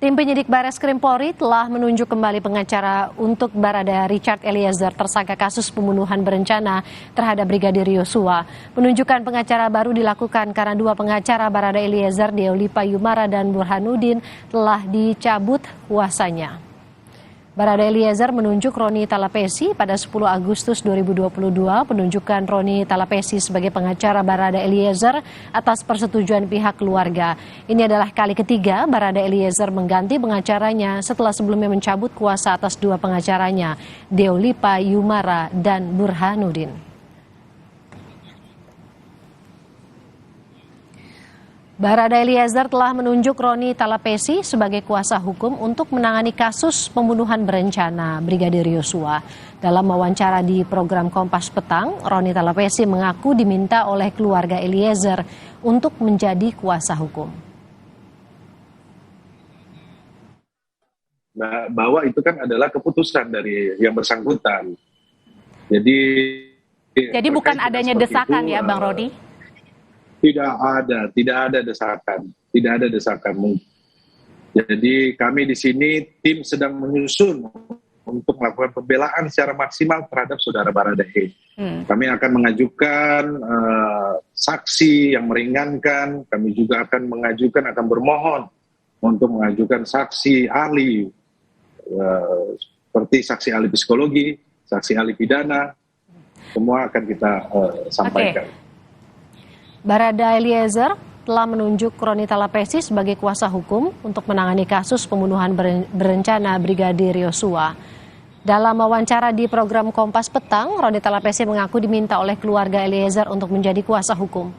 Tim penyidik Bareskrim Polri telah menunjuk kembali pengacara untuk Barada Richard Eliezer tersangka kasus pembunuhan berencana terhadap Brigadir Yosua. Penunjukan pengacara baru dilakukan karena dua pengacara Barada Eliezer, Deolipa Yumara dan Burhanuddin telah dicabut kuasanya. Barada Eliezer menunjuk Roni Talapesi pada 10 Agustus 2022. Penunjukan Roni Talapesi sebagai pengacara Barada Eliezer atas persetujuan pihak keluarga. Ini adalah kali ketiga Barada Eliezer mengganti pengacaranya setelah sebelumnya mencabut kuasa atas dua pengacaranya, Deolipa Yumara dan Burhanuddin. Barada Eliezer telah menunjuk Roni Talapesi sebagai kuasa hukum untuk menangani kasus pembunuhan berencana Brigadir Yosua. Dalam wawancara di program Kompas Petang, Roni Talapesi mengaku diminta oleh keluarga Eliezer untuk menjadi kuasa hukum. Nah, bahwa itu kan adalah keputusan dari yang bersangkutan. Jadi bukan adanya desakan itu, ya Bang Roni? Tidak ada desakan. Jadi kami di sini tim sedang menyusun untuk melakukan pembelaan secara maksimal terhadap saudara Baradae. Kami akan mengajukan saksi yang meringankan, kami juga akan bermohon untuk mengajukan saksi ahli seperti saksi ahli psikologi, saksi ahli pidana, semua akan kita sampaikan. Barada Eliezer telah menunjuk Roni Talapesi sebagai kuasa hukum untuk menangani kasus pembunuhan berencana Brigadir Yosua. Dalam wawancara di program Kompas Petang, Roni Talapesi mengaku diminta oleh keluarga Eliezer untuk menjadi kuasa hukum.